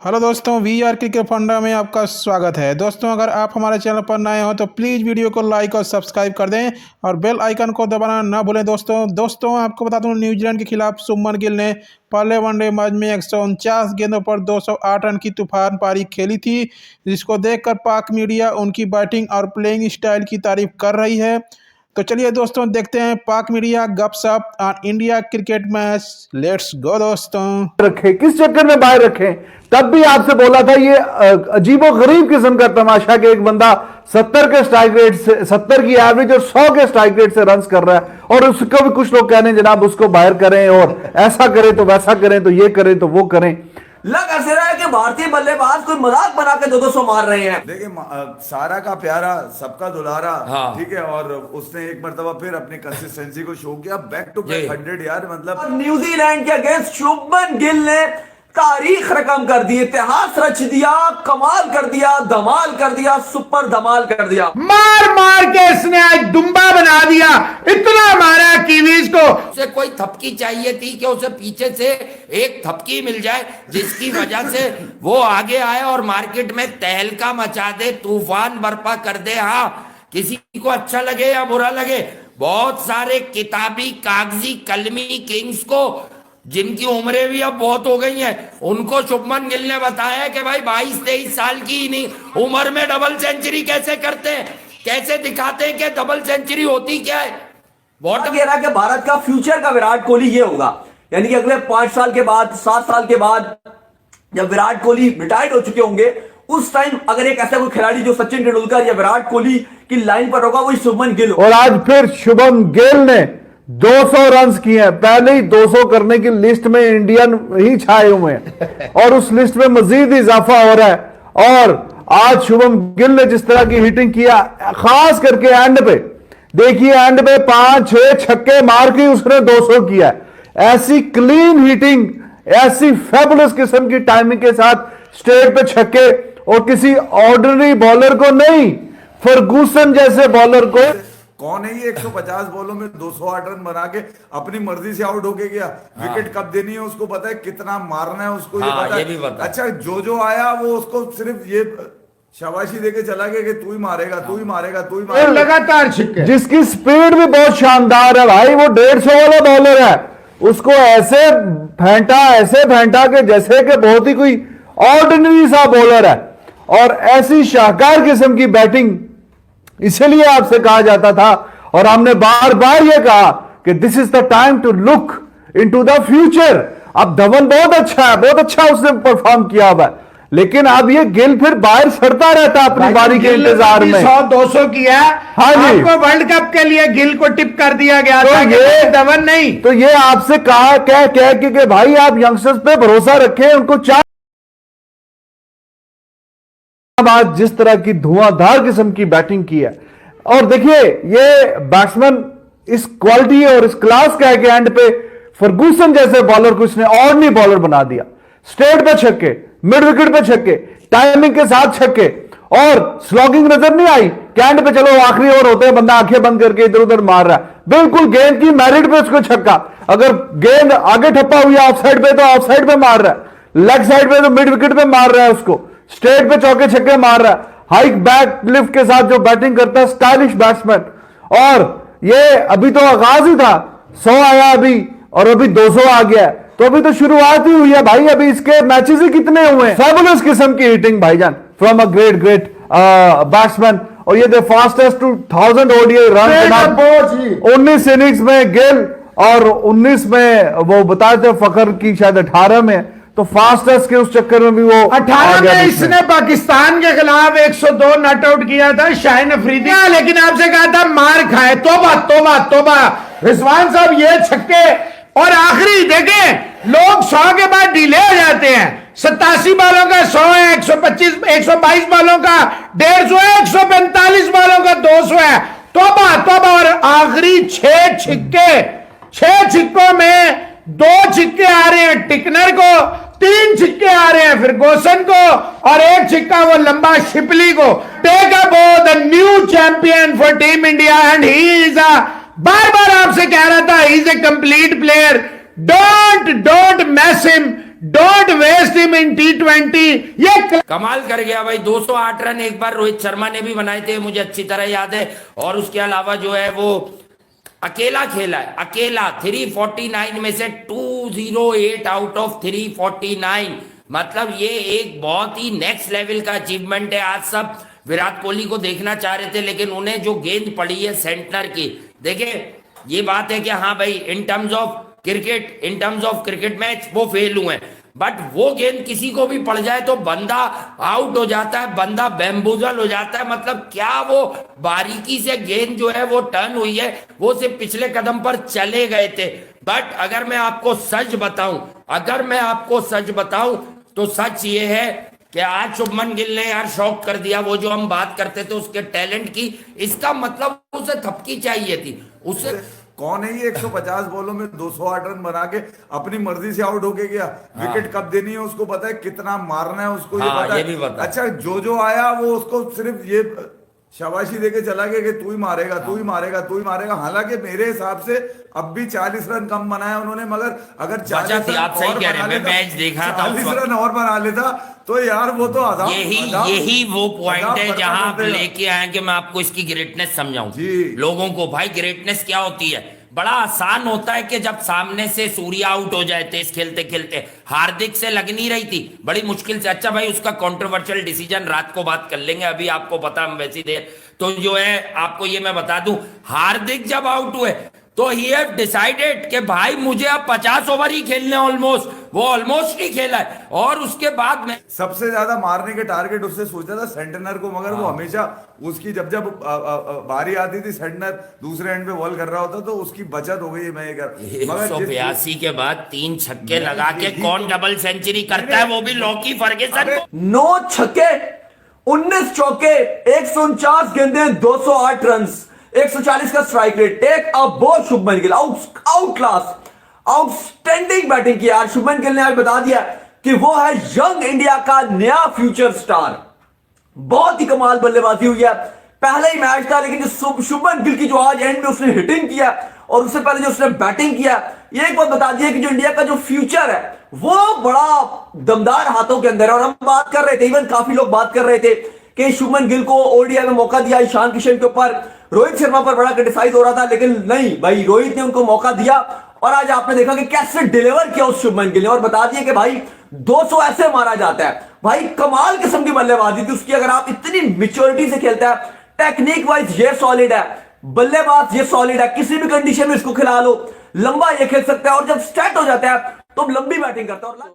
Hello दोस्तों, we are cricket फंडा में आपका स्वागत है। दोस्तों, अगर आप हमारे चैनल पर नए हो तो प्लीज़ वीडियो को लाइक और सब्सक्राइब कर दें और बेल आइकन को दबाना ना भूलें। दोस्तों आपको बता दूं, न्यूजीलैंड के खिलाफ शुभमन गिल ने पहले वनडे मैच में 149 गेंदों पर 208 रन की तूफान पारी खेली थी, जिसको देखकर पाक मीडिया उनकी बैटिंग और प्लेइंग स्टाइल की तारीफ कर रही है। तो चलिए दोस्तों, देखते हैं पाक मीडिया गपशप on India cricket match. Let's go दोस्तों। रखे किस चक्कर में बाहर रखे? तब भी आपसे बोला था ये अजीबो गरीब किस्म का तमाशा कि एक बंदा 70 के स्ट्राइक रेट से 70 की एवरेज और 100 के स्ट्राइक रेट से रन्स कर रहा है और उसको भी कुछ लोग कह रहे हैं जनाब उसको बाहर करें और ऐसा करें तो वैसा करें तो ये करें तो वो करें। लग ऐसे रहा है कि भारतीय बल्लेबाज कोई मजाक बना के 200 मार रहे हैं। देखिए, सारा का प्यारा, सबका दुलारा, हाँ। ठीक है। और उसने एक मर्तबा फिर अपनी कंसिस्टेंसी को शो किया, बैक टू बैक 100 यार, मतलब। और न्यूजीलैंड के अगेंस्ट शुभमन गिल ने तारीख रकम कर दी, इतिहास रच दिया, कमाल कर दिया, धमाल कर दिया, सुपर धमाल कर दिया। मार मार के इसने आज दुम्बा बना दिया, इतना मारा कीवीज को। उसे कोई थपकी चाहिए थी कि उसे पीछे से एक थपकी मिल जाए जिसकी वजह से वो आगे आए और मार्केट में तहलका मचा दे, तूफान बर्पा कर दे। हाँ, किसी को अच्छा लगे या बुरा लगे, बहुत सारे किताबी कागजी कलमी किंग्स को जिनकी उम्रें भी अब बहुत हो गई हैं, उनको शुभमन गिल ने बताया कि भाई 22-23 साल की नहीं उम्र में डबल सेंचुरी कैसे करते हैं, कैसे दिखाते हैं कि डबल सेंचुरी होती क्या है। कह रहा कि भारत का फ्यूचर का विराट कोहली ये होगा, यानी कि अगले 5 साल के बाद, 7 साल के बाद जब विराट कोहली रिटायर्ड हो चुके होंगे, उस टाइम अगर एक ऐसा कोई खिलाड़ी जो सचिन तेंदुलकर या विराट कोहली की लाइन पर होगा, वही शुभमन गिल होगा। और आज फिर शुभम गिल ने 200 रन्स किए हैं। पहले ही 200 करने की लिस्ट में इंडियन ही छाए हुए हैं और उस लिस्ट में मजीद इजाफा हो रहा है। और आज शुभम गिल ने जिस तरह की हिटिंग किया, खास करके एंड पे देखिए, एंड पे 5-6 छक्के मार के उसने 200 किया। ऐसी क्लीन हिटिंग, ऐसी फेबुलस किस्म की टाइमिंग के साथ स्ट्रेट पे छक्के, और किसी ऑर्डिनरी बॉलर को नहीं, फर्गूसन जैसे बॉलर को। कौन है ये 150 बॉलों में 208 रन बना के अपनी मर्जी से आउट होके गया? विकेट कब देनी है उसको पता है, कितना मारना है उसको ये पता ये भी पता है। अच्छा, जो आया वो उसको सिर्फ ये शाबाशी देके चला गया कि तू ही मारेगा, तू ही मारेगा, तू ही मारेगा। लगातार छिक्के, जिसकी स्पीड भी बहुत शानदार है भाई, वो 150 वाला बॉलर है। उसको ऐसे फेंटा कि जैसे कि बहुत ही कोई ऑर्डिनरी सा बॉलर है। और ऐसी शाहकार किस्म की बैटिंग, इसलिए आपसे कहा जाता था और हमने बार बार यह कहा कि this is the time to look into the future. अब धवन बहुत अच्छा है, बहुत अच्छा उसने परफॉर्म किया हुआ है, लेकिन अब ये गिल फिर बाहर सड़ता रहता है अपनी बारी के इंतजार में। 100-200 किया। हाँ जी, आपको वर्ल्ड कप के लिए गिल को टिप कर दिया गया था, ये धवन नहीं। तो ये आपसे कहा कह कि भाई आप यंगस्टर्स पे भरोसा रखें, उनको आज जिस तरह की धुआंधार किस्म की बैटिंग की है। और देखिए, ये बैट्समैन इस क्वालिटी और इस क्लास का है कि एंड पे फर्गूसन जैसे बॉलर को इसने ऑर्डिनरी बॉलर बना दिया। स्ट्रेट पे छक्के, मिड विकेट पे छक्के, टाइमिंग के साथ छक्के, और स्लॉगिंग नजर नहीं आई कि एंड पे चलो आखिरी ओवर होते हैं, बंदा आंखें बंद करके इधर उधर मार रहा है। बिल्कुल गेंद की मेरिट पे उसको छक्का। अगर गेंद आगे ठप्पा हुई ऑफ साइड पे तो ऑफ साइड पे मार रहा है, लेग साइड पे तो मिड विकेट पे मार रहा है, उसको स्ट्रेट पे चौके छक्के मार रहा है। हाइक बैक लिफ्ट के साथ जो बैटिंग करता है, स्टाइलिश बैट्समैन। और ये अभी तो आगाज ही था, 100 आया अभी और अभी 200 आ गया, तो अभी तो शुरुआत ही हुई है भाई। अभी इसके मैचेस ही कितने हुए हैं। फेबुलस किस्म की हिटिंग भाईजान फ्रॉम अ ग्रेट बैट्समैन। और ये the fastest to 1000 ODI run 19 innings में गिल, और 19 में वो बताए थे फखर की शायद 18 में, तो फास्टेस्ट के उस चक्कर में भी वो 18 में इसने पाकिस्तान के खिलाफ 102 नॉट आउट किया था शाहीन अफरीदी, लेकिन आपसे कहा था मार खाए। तोबा तोबा तोबा रिजवान साहब, ये छक्के। और आखिरी देखें, लोग 100 के बाद ढीले हो जाते हैं। 87 बालों का 100 है, 122 बालों का 150 है, 145 बालों का 200 है। तोबा तोबा। और आखिरी 6 छिक्कों में 2 छिक्के आ रहे हैं टिकनर को, 3 छिक्के आ रहे हैं फर्गूसन को, और 1 छिक्का वो लंबा शिपली को। Take up the new champion for team India and he is a, बार बार आपसे कह रहा था, he is a complete player. Don't mess him, don't waste him in T20। ये कमाल कर गया भाई, 208 रन एक बार रोहित शर्मा ने भी बनाए थे, मुझे अच्छी तरह याद है। और उसके अलावा जो है वो अकेला खेला है, अकेला 349 में से 208 आउट ऑफ 349। मतलब ये एक बहुत ही नेक्स्ट लेवल का अचीवमेंट है। आज सब विराट कोहली को देखना चाह रहे थे, लेकिन उन्हें जो गेंद पड़ी है सेंटनर की, देखिए ये बात है कि हाँ भाई in terms of cricket match वो फेल हुए, बट वो गेंद किसी को भी पड़ जाए तो बंदा आउट हो जाता है, बंदा बैम्बूजल हो जाता है। मतलब क्या वो बारीकी से गेंद जो है वो टर्न हुई है, वो सिर्फ पिछले कदम पर चले गए थे। बट अगर मैं आपको सच बताऊं तो सच ये है कि आज शुभमन गिल ने यार शॉक कर दिया। वो जो हम बात करते थे उसके टैलेंट की, इसका मतलब उसे थपकी चाहिए थी उसे। कौन है ये 150 बॉलों में 208 रन बना के अपनी मर्जी से आउट होके गया। विकेट कब देनी है उसको पता है, कितना मारना है उसको ये पता ये भी पता है। अच्छा जो आया वो उसको सिर्फ ये शाबाशी देके चला गया कि तू ही मारेगा। हालांकि मेरे हिसाब से अब भी 40 रन कम बनाया उन्होंने, मगर अगर 40 रन आप सही कह रहे हैं, मैं मैच देखा था, 40 रन और बना लेता तो यार वो तो आधा यही वो पॉइंट है जहां आप लेके आए कि मैं आपको इसकी ग्रेटनेस समझाऊं लोगों को। भाई ग्रेटनेस क्या होती है? बड़ा आसान होता है कि जब सामने से सूर्या आउट हो जाए टेस्ट खेलते खेलते, हार्दिक से लग नहीं रही थी बड़ी मुश्किल से। अच्छा भाई उसका कंट्रोवर्शियल डिसीजन रात को बात कर लेंगे, अभी आपको पता हम वैसी देर तो जो है आपको ये मैं बता दूं, हार्दिक जब आउट हुए तो ही हैव डिसाइडेड कि भाई मुझे अब 50 ओवर ही खेलने, ऑलमोस्ट ही खेला है। और उसके बाद में सबसे ज्यादा मारने के टारगेट उससे सोचा था सेंटनर को, मगर वो हमेशा उसकी जब बारी आती थी सेंटनर दूसरे एंड पे बॉल कर रहा होता तो उसकी बचत हो गई। मैं 182 के बाद 3 छक्के लगा के कौन डबल सेंचुरी करता है, वो भी लॉकी फर्गुसन। 9 छक्के 19 चौके 149 गेंदें 208 रन 140 का strike rate. Take a bow Shubman Gill, outclass outstanding batting की यार। शुभमन गिल ने आज बता दिया कि वो है यंग इंडिया का नया फ्यूचर स्टार। बहुत ही कमाल बल्लेबाजी हुई है, पहले ही मैच था, लेकिन शुभमन गिल की जो आज एंड में उसने हिटिंग किया और उससे पहले जो उसने बैटिंग किया, ये एक बात बता दी है कि जो इंडिया का जो फ्यूचर है वो बड़ा दमदार हाथों के अंदर है। और हम बात कर रहे थे, इवन काफी लोग बात कर रहे थे कि शुभमन गिल को ओडीआई में मौका दिया, ईशान किशन के ऊपर, रोहित शर्मा पर बड़ा क्रिटिसाइज हो रहा था, लेकिन नहीं भाई रोहित ने उनको मौका दिया और आज आपने देखा कि कैसे डिलीवर किया उस शुभमन गिल ने और बता दिया कि भाई 200 ऐसे मारा जाता है। भाई कमाल किस्म की बल्लेबाजी थी उसकी। अगर आप इतनी मैच्योरिटी से खेलता है, टेक्निक वाइज ये सॉलिड है, बल्लेबाज ये सॉलिड है, किसी भी कंडीशन में इसको खिला लो, लंबा ये खेल सकता है और जब स्टार्ट हो जाता है तो लंबी बैटिंग करता है।